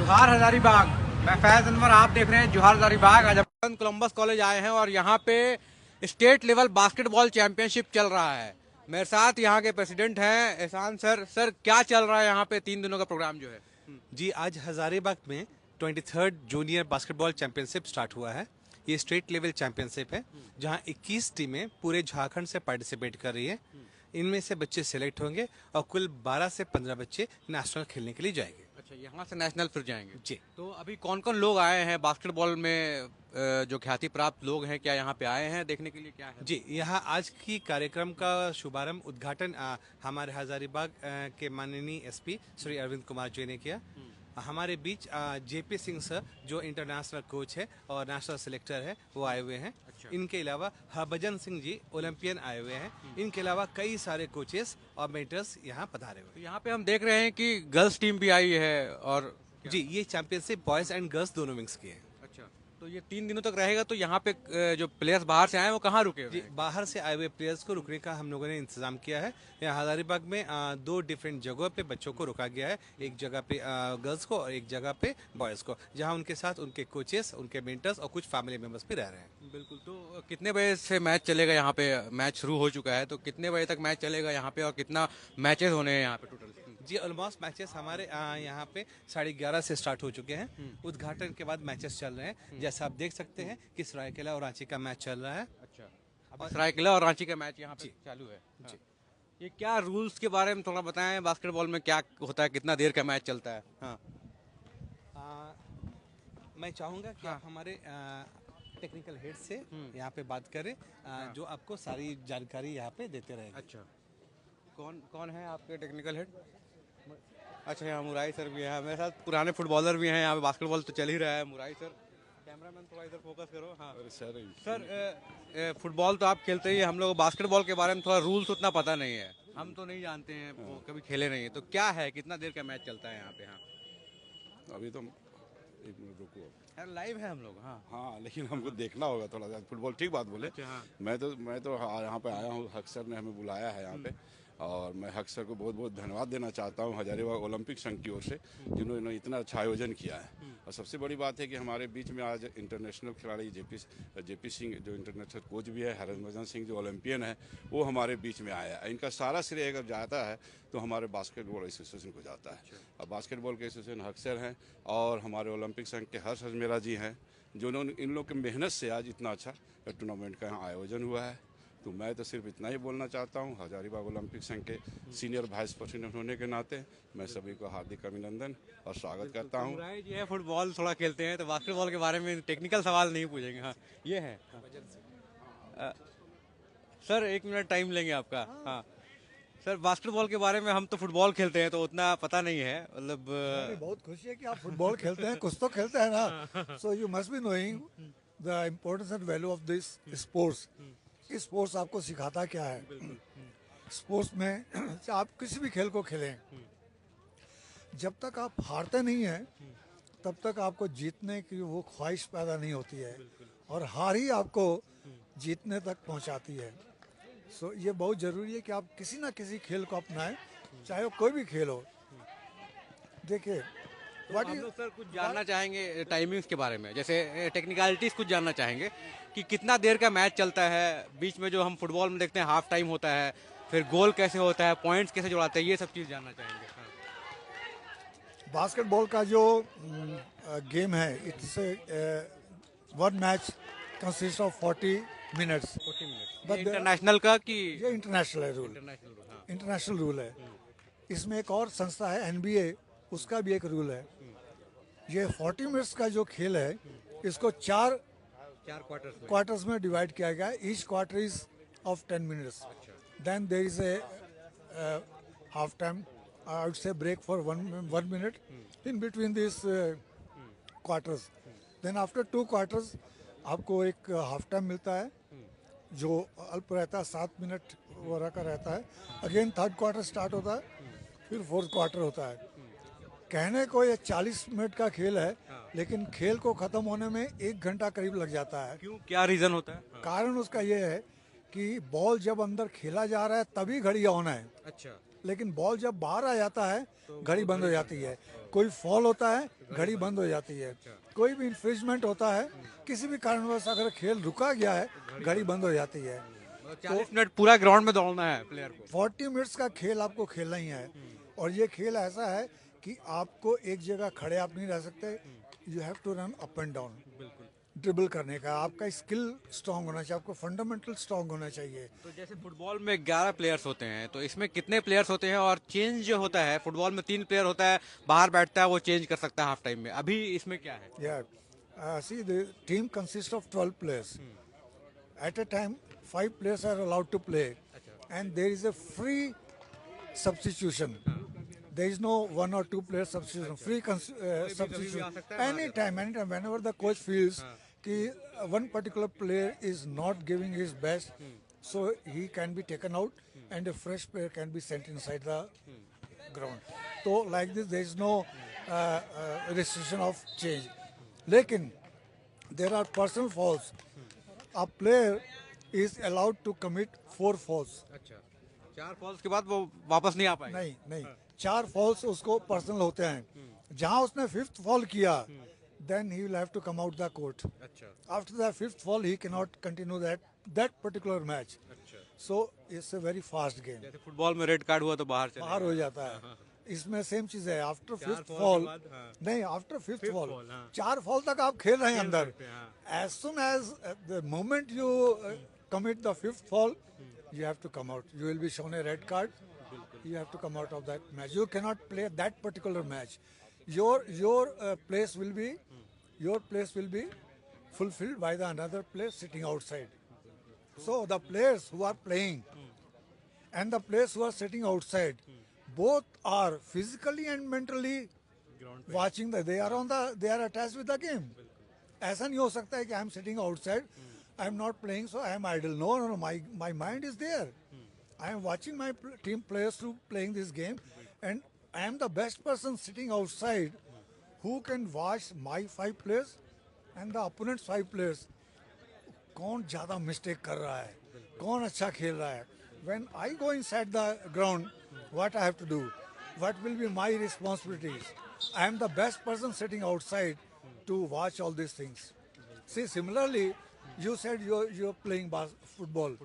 जोहार हजारीबाग। मैं फैज अनवर, आप देख रहे हैं जोहार हजारीबाग। आज अपन कोलंबस कॉलेज आए हैं और यहाँ पे स्टेट लेवल बास्केटबॉल चैंपियनशिप चल रहा है। मेरे साथ यहाँ के प्रेसिडेंट हैं एहसान सर। सर, क्या चल रहा है यहाँ पे 3 दिनों का प्रोग्राम जो है? जी, आज हजारीबाग में 23rd junior basketball championship start हुआ है। ये स्टेट लेवल चैंपियनशिप है जहां 21 टीमें पूरे झारखंड से पार्टिसिपेट कर रही है। इनमें से बच्चे सिलेक्ट होंगे और कुल 12 से 15 बच्चे नेशनल खेलने के लिए जाएंगे। अच्छा, यहाँ से नेशनल फिर जाएंगे जी। तो अभी कौन कौन लोग आए हैं बास्केटबॉल में? जो ख्याति प्राप्त लोग हैं, क्या यहाँ पे आए हैं देखने के लिए? क्या है जी, यहाँ आज की कार्यक्रम का शुभारंभ उद्घाटन हमारे हजारीबाग के माननीय एसपी श्री अरविंद कुमार जी ने किया। हमारे बीच जेपी सिंह सर जो इंटरनेशनल कोच है और नेशनल सिलेक्टर है वो आए हुए हैं। अच्छा। इनके अलावा हरभजन सिंह जी ओलंपियन आए हुए हैं। इनके अलावा कई सारे कोचेस और मेंटर्स यहाँ पधारे हुए तो यहाँ पे हम देख रहे हैं कि गर्ल्स टीम भी आई है और हैं। जी, ये चैंपियनशिप बॉयज एंड गर्ल्स दोनों विंग्स की है। अच्छा, तो ये 3 दिनों तक रहेगा। तो यहाँ पे जो प्लेयर्स बाहर से आए हैं वो कहाँ रुके हुए जी, हैं? बाहर से आए हुए प्लेयर्स को रुकने का हम लोगों ने इंतजाम किया है। यहाँ हजारीबाग में 2 डिफरेंट जगहों पे बच्चों को रुका गया है। एक जगह पे गर्ल्स को और एक जगह पे बॉयज़ को, जहाँ उनके साथ उनके कोचेस, उनके मेंटर्स और कुछ फैमिली मेंबर्स भी रह रहे हैं। बिल्कुल। तो कितने बजे से मैच चलेगा यहाँ पे? मैच शुरू हो चुका है, तो कितने बजे तक मैच चलेगा यहाँ पे और कितना मैचेस होने हैं यहाँ पे टोटल? जी, ऑलमोस्ट मैचेस हमारे यहाँ पे 11:30 से स्टार्ट हो चुके हैं। उद्घाटन के बाद मैचेस चल रहे हैं। जैसा आप देख सकते हैं कि सरायकेला और रांची का मैच चल रहा है। अच्छा, अभी सरायकेला और रांची का मैच यहाँ पे चालू है। जी। ये क्या रूल्स के बारे में थोड़ा बताएं, बास्केटबॉल में क्या होता है, कितना देर का मैच चलता है? हाँ। मैं चाहूँगा कि आप हमारे टेक्निकल हेड से यहाँ पे बात करें, जो आपको सारी जानकारी यहाँ पे देते रहेंगे। अच्छा, कौन कौन है आपके टेक्निकल हेड? अच्छा, यहाँ मुराई सर भी हैं मेरे साथ। पुराने फुटबॉलर भी हैं यहाँ पे, बास्केटबॉल तो चल ही रहा है। मुराई सर, कैमरामैन थोड़ा इधर फोकस करो। हाँ सर, फुटबॉल तो आप खेलते ही हैं। हम लोग बास्केटबॉल के बारे में थोड़ा रूल्स उतना पता नहीं है, हम तो नहीं जानते हैं, वो कभी खेले नहीं है। तो क्या है, कितना देर का मैच चलता है यहाँ पे? हाँ, अभी तो 1 मिनट रुको। यार लाइव है हम लोग। हाँ हाँ, लेकिन हमको देखना होगा थोड़ा सा फुटबॉल। ठीक बात बोले। अच्छा, हाँ। मैं तो यहाँ पे आया हूँ, हक सर ने हमें बुलाया है यहाँ पे, और मैं हक सर को बहुत बहुत धन्यवाद देना चाहता हूँ हजारीबाग ओलंपिक संघ की ओर से, जिन्होंने इतना अच्छा आयोजन किया है। और सबसे बड़ी बात है कि हमारे बीच में आज इंटरनेशनल खिलाड़ी जेपी सिंह जो इंटरनेशनल कोच भी है, हरभजन सिंह जो ओलंपियन है, वो हमारे बीच में आया है। इनका सारा श्रेय अगर जाता है तो हमारे बास्केटबॉल एसोसिएशन को जाता है। और बास्केटबॉल के एसोसिएशन हक सर हैं और हमारे ओलंपिक संघ के हर्ष हजमेरा जी हैं, जिन्होंने इन लोग की मेहनत से आज इतना अच्छा टूर्नामेंट का यहाँ आयोजन हुआ है। तो मैं तो सिर्फ इतना ही बोलना चाहता हूँ, हजारीबाग ओलंपिक संघ के सीनियर वाइस प्रेसिडेंट होने के नाते मैं सभी को हार्दिक अभिनंदन और स्वागत करता हूँ। मुराई जी है, फुटबॉल थोड़ा खेलते हैं, तो बास्केटबॉल के बारे में टेक्निकल सवाल नहीं पूछेंगे। हाँ, ये है। सर 1 मिनट टाइम लेंगे आपका। हाँ सर, बास्केटबॉल के बारे में, हम तो फुटबॉल खेलते हैं तो उतना पता नहीं है, मतलब बहुत खुशी है कि आप फुटबॉल खेलते हैं, कुछ तो खेलते हैं ना। So you must be knowing the importance and value of this sports. इस स्पोर्ट्स आपको सिखाता क्या है? स्पोर्ट्स में आप किसी भी खेल को खेलें, जब तक आप हारते नहीं हैं तब तक आपको जीतने की वो ख्वाहिश पैदा नहीं होती है, और हार ही आपको जीतने तक पहुंचाती है। सो ये बहुत ज़रूरी है कि आप किसी ना किसी खेल को अपनाएं, चाहे वो कोई भी खेल हो। देखिए, तो हम लोग सर कुछ जानना चाहेंगे टाइमिंग्स के बारे में, जैसे टेक्निकलिटीज कुछ जानना चाहेंगे कि कितना देर का मैच चलता है। बीच में जो हम फुटबॉल में देखते हैं हाफ टाइम होता है, फिर गोल कैसे होता है, पॉइंट्स कैसे जुड़ाते हैं, ये सब चीज़ जानना चाहेंगे। हाँ। बास्केटबॉल का जो गेम है, it's one match consist of 40 minutes. 40 minute international का कि ये इंटरनेशनल है रूल, इंटरनेशनल? हाँ। इंटरनेशनल रूल है। इसमें एक और संस्था है NBA, उसका भी एक रूल है। ये 40 मिनट्स का जो खेल है, इसको 4 क्वार्टर्स में डिवाइड किया गया है। Each quarter is of 10 minutes. Then there is a half time, I would say break for 1 minute in between this quarters. Then after 2 quarters आपको एक हाफ टाइम मिलता है जो अल्प रहता है, 7 मिनट वगैरह का रहता है। अगेन 3rd क्वार्टर स्टार्ट होता है, फिर 4th क्वार्टर होता है। कहने को ये 40 मिनट का खेल है, लेकिन खेल को खत्म होने में 1 घंटा करीब लग जाता है। क्यों, क्या रीजन होता है? हाँ। कारण उसका ये है कि बॉल जब अंदर खेला जा रहा है तभी घड़ी ऑन है। अच्छा, लेकिन बॉल जब बाहर आ जाता है घड़ी बंद हो जाती है। कोई फॉल होता है घड़ी बंद हो जाती है। कोई भी इन्फ्रिंजमेंट होता है, किसी भी कारणवश अगर खेल रुका गया है, घड़ी बंद हो जाती है। 40 मिनट पूरा ग्राउंड में दौड़ना है प्लेयर को। 40 मिनट्स का खेल आपको खेलना ही है, और ये खेल ऐसा है कि आपको एक जगह खड़े आप नहीं रह सकते। You have to run up and down. Dribble करने का आपका स्किल स्ट्रांग होना चाहिए, आपको फंडामेंटल स्ट्रांग होना चाहिए। तो जैसे फुटबॉल में 11 प्लेयर्स होते हैं, तो इसमें कितने प्लेयर्स होते हैं? और चेंज जो होता है फुटबॉल में 3 प्लेयर होता है, बाहर बैठता है वो चेंज कर सकता है हाफ टाइम में, अभी इसमें क्या है? Yeah, see, the team consists of 12 players. At a time, 5 players are allowed to play, and there is a free substitution. There is no 1 or 2 player substitution. Free substitution. Anytime, whenever the coach feels कि one particular player is not giving his best, so he can be taken out and a fresh player can be sent inside the ground. So like this, there is no restriction of change. लेकिन there are personal fouls. A player is allowed to commit 4 fouls. अच्छा, 4 false के बाद वो वापस नहीं आ पाएगा? नहीं, 4 false उसको पर्सनल होते हैं। जहां उसने 5th फॉल किया, then he will have to come out the court. अच्छा, After the 5th fall, he cannot continue that particular match. अच्छा। So it's a very fast game. जैसे फुटबॉल में रेड कार्ड हुआ तो बाहर चले बाहर हो जाता है। इसमें सेम चीज है। आफ्टर 5th fall फॉल के बाद, हाँ। नहीं, आफ्टर 5th फॉल fall, हाँ। 4 फॉल तक आप खेल रहे हैं अंदर। सकते हैं, हाँ। As soon as the moment you commit the 5th fall, you have to come out. You will be shown a red card. You have to come out of that match. You cannot play that particular match. Your place will be fulfilled by the another player sitting outside. So the players who are playing and the players who are sitting outside, both are physically and mentally watching they are attached with the game. ऐसा नहीं हो सकता है कि I am sitting outside, I am not playing, so I am idle. No. My mind is there. I am watching my team players to playing this game, and I am the best person sitting outside who can watch my 5 players and the opponent's 5 players. कौन ज़्यादा mistake कर रहा है, कौन अच्छा खेल रहा है. When I go inside the ground, what I have to do? What will be my responsibilities? I am the best person sitting outside to watch all these things. See, similarly, you said you're playing football.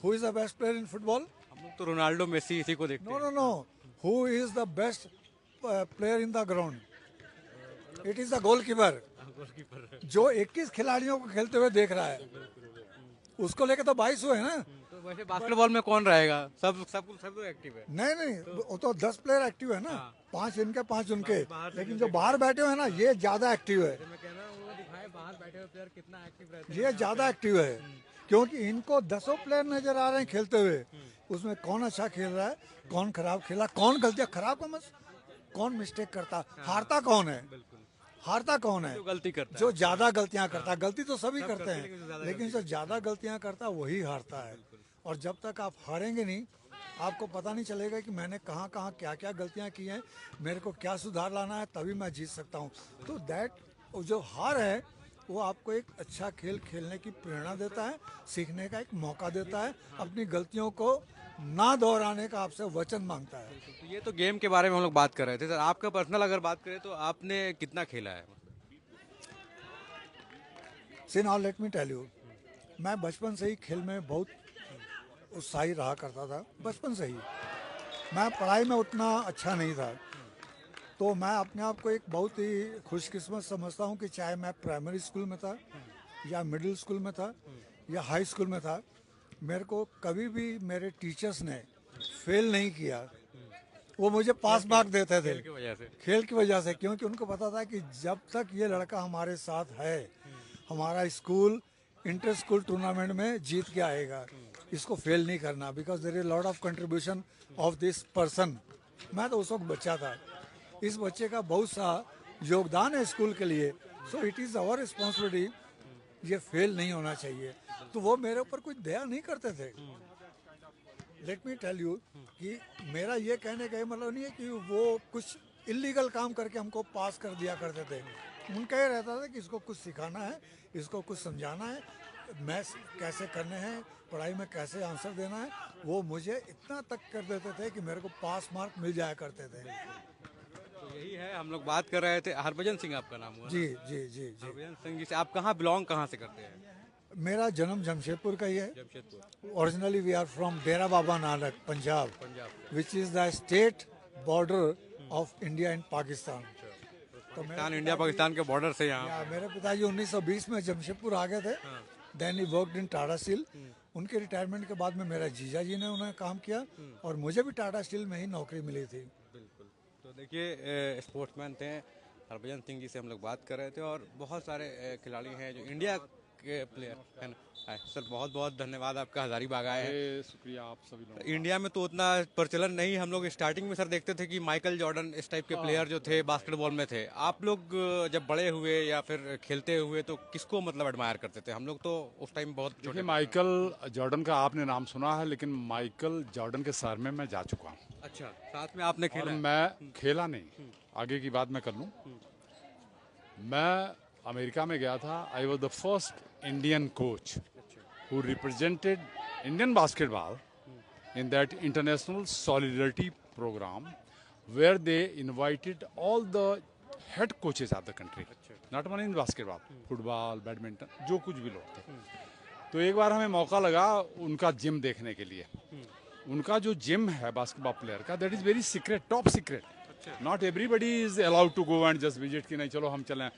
Who is the best player in football? हम लोग तो Ronaldo Messi इसी को देखते हैं। No. Who is the best player in the ground? It is the goalkeeper. जो 21 खिलाड़ियों को खेलते हुए देख रहा है, उसको लेके तो 22 हुए ना. तो वैसे बास्केटबॉल में कौन रहेगा? सब तो एक्टिव है। नहीं, वो तो 10 प्लेयर एक्टिव है ना. 5 इनके 5 उनके, लेकिन जो बाहर बैठे हुए हैं ना, ये ज्यादा एक्टिव है. मैं कह रहा हूँ वो दिखाए बाहर बैठे हुए प्लेयर कितना एक्टिव रहते हैं। ये ज्यादा एक्टिव है, क्योंकि इनको 10 प्लेयर नजर आ रहे हैं खेलते हुए. उसमें कौन अच्छा खेल रहा है, कौन खराब खेला, कौन गलतियां खराब का मत, कौन मिस्टेक करता, हारता कौन है, हारता कौन है? जो गलती करता है। जो ज्यादा गलतियां करता है. गलती तो सभी करते हैं, लेकिन जो ज्यादा गलतियां करता है वही हारता है. और जब तक आप हारेंगे नहीं, आपको पता नहीं चलेगा कि मैंने कहाँ क्या गलतियां की हैं, मेरे को क्या सुधार लाना है, तभी मैं जीत सकता हूँ. तो दैट जो हार है वो आपको एक अच्छा खेल खेलने की प्रेरणा देता है, सीखने का एक मौका देता है, अपनी गलतियों को ना दोहराने का आपसे वचन मांगता है. तो ये तो गेम के बारे में हम लोग बात कर रहे थे सर। आपका पर्सनल अगर बात करें तो आपने कितना खेला है? See now let me tell you, मैं बचपन से ही खेल में बहुत उत्साही रहा करता था. बचपन से ही मैं पढ़ाई में उतना अच्छा नहीं था, तो मैं अपने आप को एक बहुत ही खुशकिस्मत समझता हूँ कि चाहे मैं प्राइमरी स्कूल में था या मिडिल स्कूल में था या हाई स्कूल में था, मेरे को कभी भी मेरे टीचर्स ने फेल नहीं किया. वो मुझे पास मार्क देते थे खेल की वजह से, क्योंकि उनको पता था कि जब तक ये लड़का हमारे साथ है, हमारा स्कूल इंटर स्कूल टूर्नामेंट में जीत के आएगा, इसको फेल नहीं करना. Because there is lot of contribution of this person. मैं तो उस वक्त बच्चा था, इस बच्चे का बहुत सा योगदान है स्कूल के लिए. So it is our responsibility, ये फेल नहीं होना चाहिए. तो वो मेरे ऊपर कुछ दया नहीं करते थे. लेट मी टेल यू कि मेरा ये कहने का मतलब नहीं है कि वो कुछ इलीगल काम करके हमको पास कर दिया करते थे. उनका ये रहता था कि इसको कुछ सिखाना है, इसको कुछ समझाना है, मैथ्स कैसे करने हैं, पढ़ाई में कैसे आंसर देना है. वो मुझे इतना तक कर देते थे कि मेरे को पास मार्क मिल जाया करते थे. यही है, हम लोग बात कर रहे थे, हरभजन सिंह आपका नाम हुआ ना? जी जी जी जी। हरभजन सिंह जी से आप कहाँ से करते हैं? मेरा जन्म जमशेदपुर का ही है। Jamshedpur. Originally we are from Dera Baba Nanak, Punjab, Punjab से। Which is the state border of India and Pakistan. तो पाकिस्तान, इंडिया पाकिस्तान के बॉर्डर से यहाँ। मेरे पिताजी 1920 में जमशेदपुर आ गए थे। Then he worked in Tata steel. उनके रिटायरमेंट के बाद में मेरा जीजा जी ने उन्हें काम किया और मुझे भी टाटा स्टील में ही नौकरी मिली थी। बिल्कुल। तो देखिए, स्पोर्ट्समैन थे हरभजन सिंह जी से हम लोग बात कर रहे थे, और बहुत सारे खिलाड़ी हैं जो इंडिया के प्लेयर हैं। सर बहुत बहुत धन्यवाद आपका, हजारीबाग आए हैं। शुक्रिया आप सभी लोगों इंडिया में तो उतना प्रचलन नहीं, हम लोग स्टार्टिंग में सर देखते थे कि माइकल जॉर्डन इस टाइप के प्लेयर जो थे बास्केटबॉल में थे। आप लोग जब बड़े हुए या फिर खेलते हुए तो किसको मतलब एडमायर करते थे? हम लोग तो उस टाइम बहुत छोटे देखिए, माइकल जॉर्डन का आपने नाम सुना है, लेकिन माइकल जॉर्डन के सर में मैं जा चुका हूँ। अच्छा, साथ में आपने और खेला? मैं खेला नहीं, आगे की बात मैं कर लूँ। मैं अमेरिका में गया था। I was the first Indian coach who represented Indian basketball in that international solidarity program, where they invited all the head coaches of the country, not only in basketball, football, badminton, जो कुछ भी लोग थे। तो एक बार हमें मौका लगा उनका जिम देखने के लिए। उनका जो जिम है बास्केटबॉल प्लेयर का, that is very secret, top secret. Not everybody is allowed to go and just visit कि नहीं चलो हम चलें।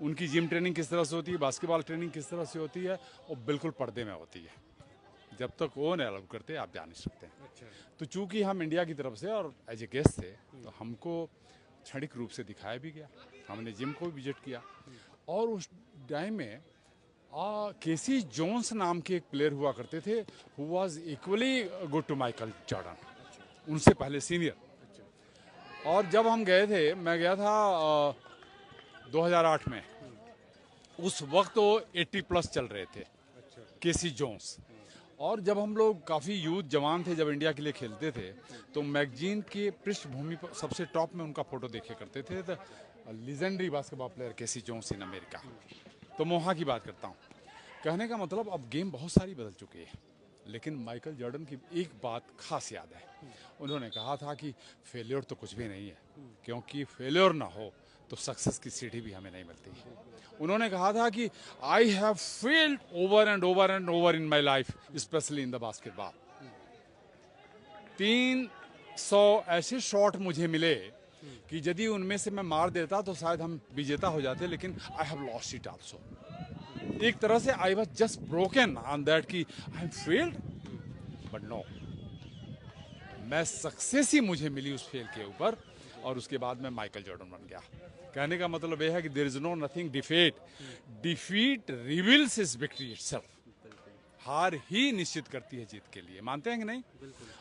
उनकी जिम ट्रेनिंग किस तरह से होती है, बास्केटबॉल ट्रेनिंग किस तरह से होती है, वो बिल्कुल पर्दे में होती है। जब तक वो नहीं अलाउ करते आप जा नहीं सकते। तो चूंकि हम इंडिया की तरफ से और एज ए गेस्ट थे, तो हमको क्षणिक रूप से दिखाया भी गया। हमने जिम को भी विजिट किया, और उस टाइम में केसी जोन्स नाम के एक प्लेयर हुआ करते थे, who was equally good to Michael Jordan, उनसे पहले सीनियर। और जब हम गए थे, मैं गया था 2008 में, उस वक्त वो 80+ चल रहे थे, केसी जोन्स। और जब हम लोग काफ़ी यूथ जवान थे, जब इंडिया के लिए खेलते थे, तो मैगजीन के पृष्ठभूमि पर सबसे टॉप में उनका फोटो देखे करते थे, the legendary basketball player KC Jones in America. तो मैं वहाँ की बात करता हूँ। कहने का मतलब, अब गेम बहुत सारी बदल चुकी है, लेकिन माइकल जॉर्डन की एक बात खास याद है। उन्होंने कहा था कि फेल्योर तो कुछ भी नहीं है, क्योंकि फेल्योर ना हो तो सक्सेस की सीढ़ी भी हमें नहीं मिलती। उन्होंने कहा था कि I have failed over and over and over in my life, specially in the basketball. 300 ऐसे शॉट मुझे मिले कि यदि उनमें से मैं मार देता तो शायद हम विजेता हो जाते, लेकिन I have lost it also. एक तरह से I was just broken on that कि I am failed, but no, मैं सक्सेस ही मुझे मिली उस फेल के ऊपर, और उसके बाद मैं माइकल जॉर्डन बन गया। कहने का मतलब यह है कि there is no nothing defeat, defeat reveals his victory itself. हार ही निश्चित करती है जीत के लिए, मानते हैं कि नहीं?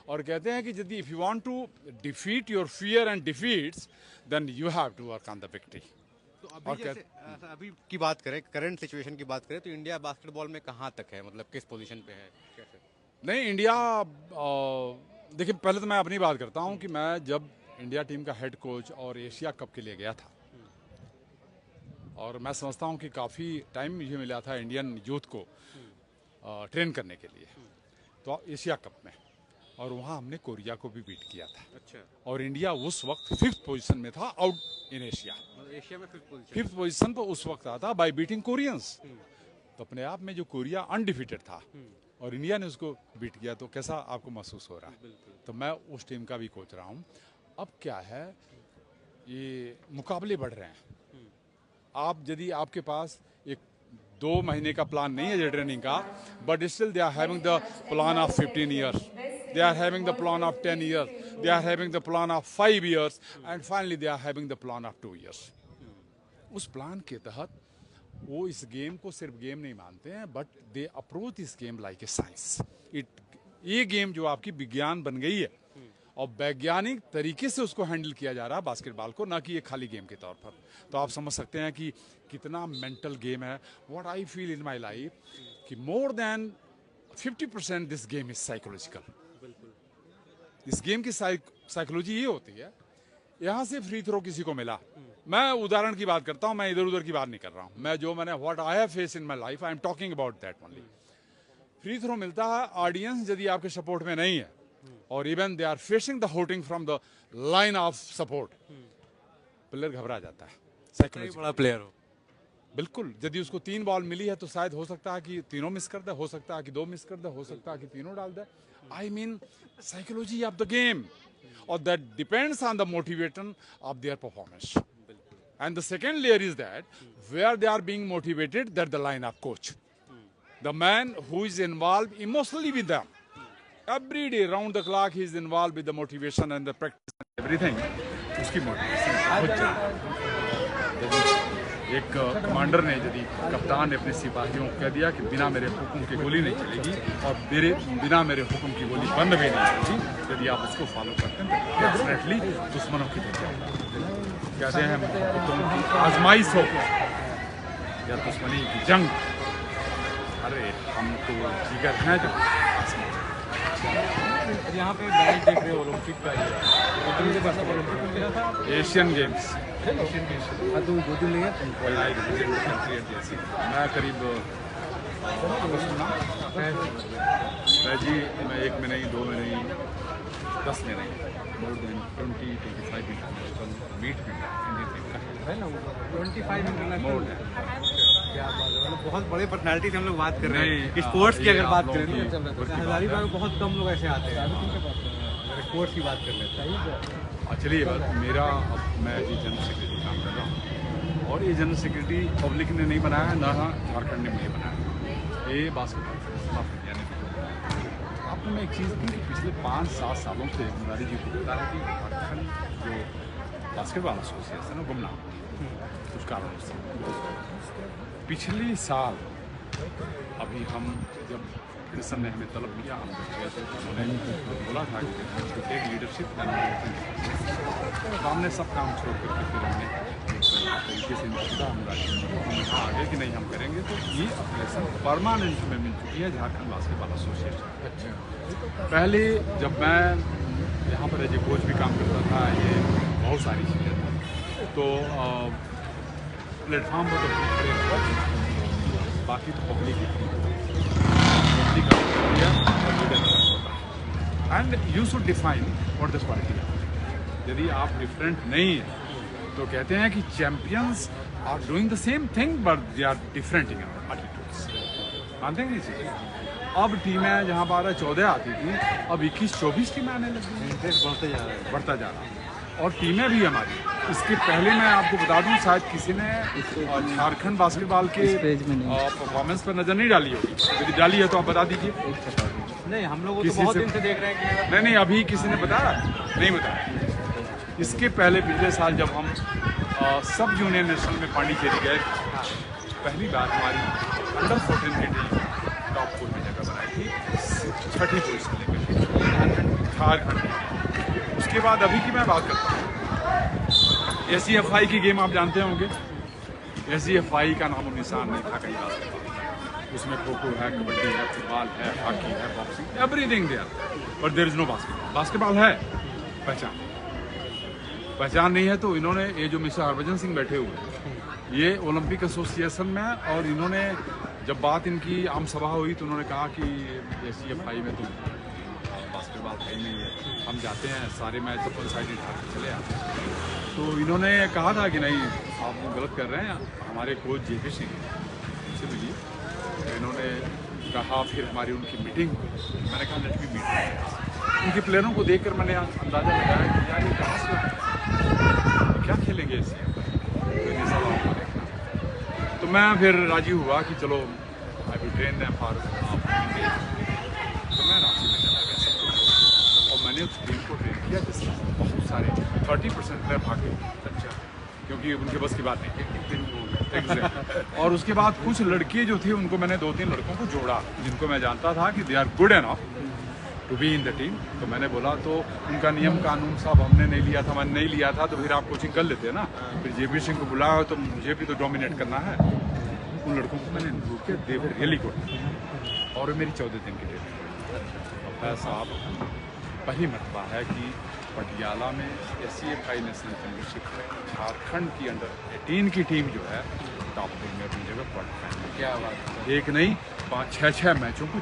और कहते हैं कि यदि if you want to defeat your fear and defeats, then you have to work on the victory. तो अभी जैसे अभी की बात करें, करंट सिचुएशन की बात करें, तो इंडिया बास्केटबॉल में कहाँ तक है, मतलब किस पोजीशन पे है, कैसे? नहीं, इंडिया देखिए, पहले तो मैं अपनी बात करता हूँ कि मैं जब इंडिया टीम का हेड कोच और एशिया कप के लिए गया था, और मैं समझता हूँ कि काफ़ी टाइम मुझे मिला था इंडियन यूथ को ट्रेन करने के लिए, तो एशिया कप में, और वहाँ हमने कोरिया को भी बीट किया था। अच्छा। और इंडिया उस वक्त 5th पोजीशन में था आउट इन एशिया। एशिया में 5th पोजीशन पर उस वक्त आता बाय बीटिंग कोरियंस। तो अपने आप में जो कोरिया अनडिफीटेड था और इंडिया ने उसको बीट किया, तो कैसा आपको महसूस हो रहा है? तो मैं उस टीम का भी कोच रहा हूँ। अब क्या है, ये मुकाबले बढ़ रहे हैं। आप यदि आपके पास एक 2 महीने का प्लान नहीं है ट्रेनिंग का, but still they are having the plan of 15 years, they are having the plan of 10 years, they are having the plan of 5 years, and finally they are having the plan of 2 years. उस plan के तहत वो इस game को सिर्फ game नहीं मानते हैं, but they approach this game like a science. ये गेम जो आपकी विज्ञान बन गई है, और वैज्ञानिक तरीके से उसको हैंडल किया जा रहा है बास्केटबॉल को, ना कि ये खाली गेम के तौर पर। तो आप समझ सकते हैं कि कितना मेंटल गेम है। What I feel in my life कि more than 50% this game is psychological. इस गेम की साइकोलॉजी ये होती है, यहाँ से फ्री थ्रो किसी को मिला, मैं उदाहरण की बात करता हूँ, मैं इधर उधर की बात नहीं कर रहा हूँ, मैं जो मैंने what I have face in my life, I am talking about that only. Free throw मिलता है, ऑडियंस यदि आपके सपोर्ट में नहीं है, और even they are facing the hooting from the line of support, player घबरा जाता है कोई साइकोलॉजी बड़ा प्लेयर हो। बिल्कुल। यदि उसको 3 बॉल मिली है तो शायद हो सकता है कि तीनों मिस कर दे, हो सकता है कि 2 मिस कर दे, हो सकता है कि तीनों डाल दे। I mean psychology of the game, और that depends on the motivation of their performance. And the second layer is that where they are being motivated, that the line of coach, the man who is involved emotionally with them, every day round the clock he is involved with the motivation and the practice and everything. उसकी motivation बहुत ज़्यादा। एक commander ने, यदि कप्तान ने अपने सिपाहियों को कह दिया कि बिना मेरे हुक्म की गोली नहीं चलेगी और बिना मेरे हुक्म की गोली बंद भी नहीं होगी, यदि आप उसको फॉलो करते हैं तो डेफिनेटली दुश्मनों की कहते हैं मोहब्बतों की आजमाइश हो या दुश्मनी की जंग। अरे हम तो जिगर हैं जो यहाँ पे मैच देख रहे हो ओलंपिक का, एशियन गेम्स। तो 2 दिन लगे। मैं करीब जी मैं 1 में नहीं, 2 में नहीं, 10 में नहीं, more than 20-25 international meet में है ना, 25 More इंटरनेशनल। than। क्या बात है, मतलब बहुत बड़े पर्सनालिटी से हम लोग बात कर रहे हैं। नहीं, स्पोर्ट्स की ये अगर आप बात लोगों करें की तो हजारीबाग में बहुत कम लोग ऐसे आते हैं। अगर स्पोर्ट्स की बात कर लेते हैं, चलिए बात मेरा, अब मैं ये जनरल सेक्रेटरी काम कर रहा हूँ और ये जनरल सेक्रेटरी पब्लिक ने नहीं बनाया, ना झारखंड ने मुझे बनाया। ये बास्केटबॉल फेडरेशन ऑफ इंडिया ने बनाया। आपको मैं एक चीज़ की कि पिछले 5-7 सालों से मुरारी जी को पता है कि झारखंड जो बास्केटबॉल एसोसिएशन है गुमनाम कुछ कारणों से। पिछले साल अभी हम जब फेडरेशन ने हमें तलब किया, हम गए थे तो उन्होंने बोला था कि टेक लीडरशिप, तो हमने सब काम छोड़ करके फिर हमने एक तरीके से इनका हम कहा आगे कि नहीं हम करेंगे। तो ये फेडरेशन परमानेंट में मिल चुकी है झारखंड बास्केटबॉल एसोसिएशन। अच्छा, पहले जब मैं यहाँ पर एज ए कोच भी काम करता था, ये बहुत सारी चीज़ें थी, तो प्लेटफॉर्म पर तो बाकी तो public and you should define what the quality है। यदि आप डिफरेंट नहीं है तो कहते हैं कि champions are doing the same thing but they are different in attitudes. मानते हैं नहीं? अब टीमें जहाँ 12-14 आती थी, अब 21-24 टीमें आने लगी हैं। इंटरेस्ट बढ़ता जा रहा है। और टीमें भी हमारी। इसके पहले मैं आपको बता दूं, शायद किसी ने झारखंड बास्केटबॉल के परफॉर्मेंस पर नज़र नहीं डाली होगी। यदि डाली है तो आप बता दीजिए। नहीं, हम लोग तो बहुत दिन से देख रहे हैं कि नहीं, अभी किसी ने बताया नहीं बताया। इसके पहले पिछले साल जब हम सब जूनियर नेशनल में पांडिचेरी गए, पहली बार हमारी अंडर 14 की टीम टॉप 4 में जगह बनाई थी, 6ठी पोजीशन लेकर झारखंड। उसके बाद अभी की मैं बात करता हूँ, SCFI की गेम आप जानते होंगे। SCFI का नाम और निशान नहीं था कहीं बास्केटबॉल। उसमें खो खो है, कबड्डी है, फुटबॉल है, हॉकी है, boxing, everything there, but there is no basketball. Basketball है, पहचान नहीं है। तो इन्होंने, ये जो मिस्टर हरभजन सिंह बैठे हुए हैं, ये ओलंपिक एसोसिएशन में, और इन्होंने जब बात इनकी आम सभा हुई तो उन्होंने कहा कि SCFI में तो बास्केटबॉल है नहीं है, हम जाते हैं सारे मैच अपन साइड हार के चले आते हैं। तो इन्होंने कहा था कि नहीं, आप गलत कर रहे हैं, हमारे कोच JP सिंह से मिलिए। तो इन्होंने कहा, फिर हमारी उनकी मीटिंग, मैंने कहा लेट मी मीट। उनके प्लेयरों को देखकर मैंने अंदाज़ा लगाया कि यार ये कहाँ से क्या खेलेंगे इससे, तो मैं फिर राजी हुआ कि चलो I will train them for. तो मैं रांची में चला गया सब, और मैंने उस टीम को ट्रेन किया जिसमें बहुत सारे 30% प्लेयर भागे। अच्छा, क्योंकि उनके बस की बात नहीं। और उसके बाद कुछ लड़के जो थे उनको मैंने 2-3 लड़कों को जोड़ा जिनको मैं जानता था कि they are good enough to be in the team. तो मैंने बोला, तो उनका नियम कानून साहब हमने नहीं लिया था, मैंने नहीं लिया था, तो फिर आप कोचिंग कर लेते हैं ना। फिर JP सिंह को बुलाया तो मुझे भी तो डोमिनेट करना है। उन लड़कों को मैंने इंप्रूव किया, दे वर रियली गुड। और मेरी 14 दिन की डेट साहब पहली मरतबा है कि पटियाला में SCFI नेशनल चैम्पियनशिप में झारखंड की अंडर 18 की टीम जो है टॉप 4 में अपनी जगह क्वार्टर फाइनल। क्या बात है। एक नहीं 5-6 मैचों को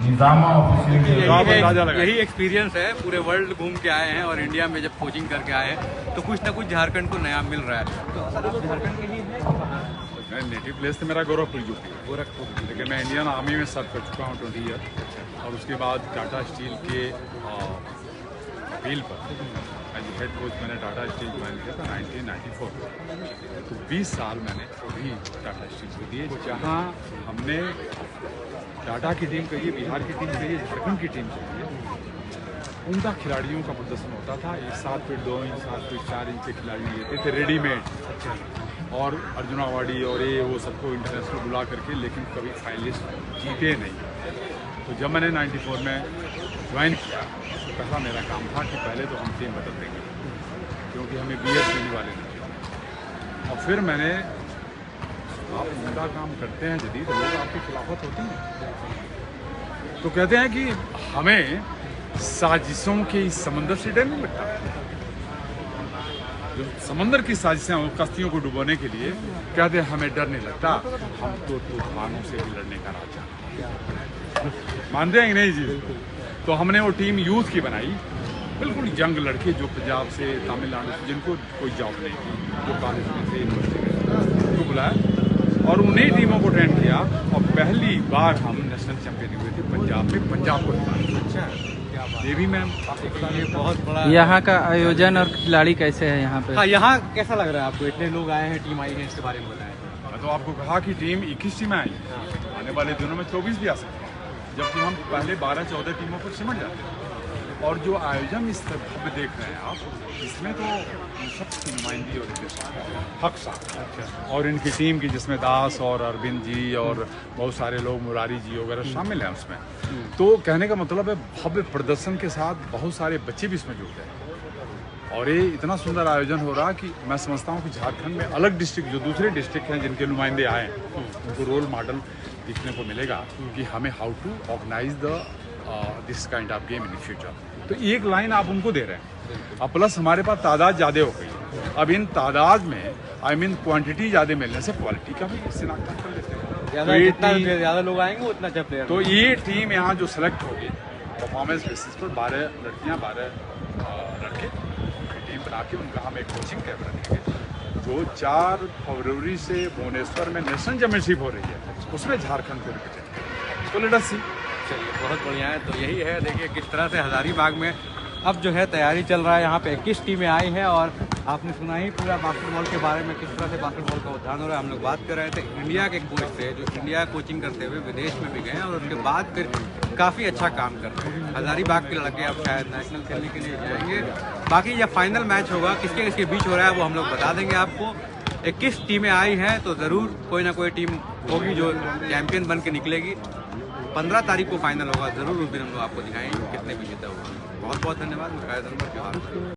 आप अंदाजा लगाइए। यही एक्सपीरियंस है, पूरे वर्ल्ड घूम के आए हैं और इंडिया में जब कोचिंग करके आए हैं तो कुछ ना कुछ झारखंड को नया मिल रहा है। तो सर आप झारखंड के ही हैं? मैं नेटिव प्लेस तो मेरा गोरखपुर यूपी है, गोरखपुर। लेकिन मैं इंडियन आर्मी में सर्व कर चुका हूँ 20 ईयर, और उसके बाद टाटा स्टील के अपील पर एज हेड कोच मैंने टाटा स्टील ज्वाइन किया था 1994 में। तो 20 साल मैंने भी टाटा स्टील को दिए, जहाँ हमने टाटा की टीम कहिए, बिहार की टीम कहिए, झारखंड की टीम कहिए, उनका खिलाड़ियों का प्रदर्शन होता था। ये 7 फीट 2 इंच 7 फीट 4 इंच के खिलाड़ी लेते थे रेडीमेड, और अर्जुन अवार्डी और ये वो सबको इंटरनेशनल बुला करके, लेकिन कभी फाइनलिस्ट जीते नहीं। तो जब मैंने 94 में ज्वाइन किया तो पहला मेरा काम था कि पहले तो हम टीम बदल देंगे, क्योंकि हमें BS मिलने वाले नहीं थे। और फिर मैंने, आप उनका काम करते हैं जदीद, तो लोग आपकी खिलाफत होती हैं, तो कहते हैं कि हमें साजिशों के इस समंदर से डर नहीं लगता। जो समंदर की साजिशें हैं, कश्तियों को डुबोने के लिए, कहते हैं हमें डर नहीं लगता, हम तो तूफानों से भी लड़ने का राजा। मानते हैं कि नहीं जी? तो हमने वो टीम यूथ की बनाई, बिल्कुल यंग लड़के जो पंजाब से, तमिलनाडु से, जिनको कोई जॉब नहीं थी, जो कॉलेज में थे, यूनिवर्सिटी में, उनको बुलाया और उन्हीं टीमों को ट्रेन किया, और पहली बार हम नेशनल चैंपियन हुए थे पंजाब में, पंजाब को हराया। ये भी मैं आपको बता दें, बहुत बड़ा यहाँ का आयोजन और खिलाड़ी कैसे है यहाँ पे? हाँ, यहाँ कैसा लग रहा है आपको? इतने लोग आए हैं, टीम आई है, इसके बारे में बताएं। मैं तो आपको कहा कि टीम 21 टीमें आई, आने वाले दिनों में 24 भी आ सकती है, जबकि हम पहले 12-14 टीमों पर सिमट जाते हैं। और जो आयोजन इस तरह देख रहे हैं आप, इसमें तो सबकी नुमाइंदगी हो रही है, हक साहब और इनकी टीम की, जिसमें दास और अरविंद जी और बहुत सारे लोग, मुरारी जी वगैरह शामिल हैं उसमें। तो कहने का मतलब है, भव्य प्रदर्शन के साथ बहुत सारे बच्चे भी इसमें जुड़ गए, और ये इतना सुंदर आयोजन हो रहा कि मैं समझता हूँ कि झारखंड में अलग डिस्ट्रिक्ट, जो दूसरे डिस्ट्रिक्ट हैं जिनके नुमाइंदे आए हैं, उनको रोल मॉडल दिखने को मिलेगा कि हमें how to organise this kind of game in future. तो एक लाइन आप उनको दे रहे हैं, अब प्लस हमारे पास तादाद ज़्यादा हो गई। अब इन तादाद में क्वांटिटी ज़्यादा मिलने से क्वालिटी का भी शिनाख्त कर लेते हैं। जितना ज़्यादा लोग आएंगे उतना अच्छा प्लेयर। तो ये टीम यहाँ जो सेलेक्ट होगी परफॉर्मेंस बेसिस पर, 12 लड़कियाँ 12 लड़के टीम बना के, उनका हम एक कोचिंग कैंप रखेंगे, जो 4 फरवरी से भुवनेश्वर में नेशनल चैंपियनशिप हो रही है, उसमें झारखंड को रिप्रेजेंट करेंगे। तो लेट अस सी। चलिए, बहुत बढ़िया है। तो यही है, देखिए किस तरह से हजारीबाग में अब जो है तैयारी चल रहा है। यहाँ पे 21 टीमें आई हैं, और आपने सुना ही पूरा बास्केटबॉल के बारे में, किस तरह से बास्केटबॉल का उत्थान हो रहा है। हम लोग बात कर रहे थे इंडिया के कोच से, जो इंडिया कोचिंग करते हुए विदेश में भी गए और उसके बाद फिर काफ़ी अच्छा काम करते हैं। हजारीबाग के लड़के अब शायद नेशनल खेलने के लिए जाएंगे। बाकी जब फाइनल मैच होगा, किसके किसके बीच हो रहा है, वो हम लोग बता देंगे आपको। 21 टीमें आई हैं, तो ज़रूर कोई ना कोई टीम होगी जो चैंपियन बन के निकलेगी। 15 तारीख को फाइनल होगा, ज़रूर उस दिन हम लोग आपको दिखाएंगे कितने विजेता होगा। बहुत बहुत धन्यवाद।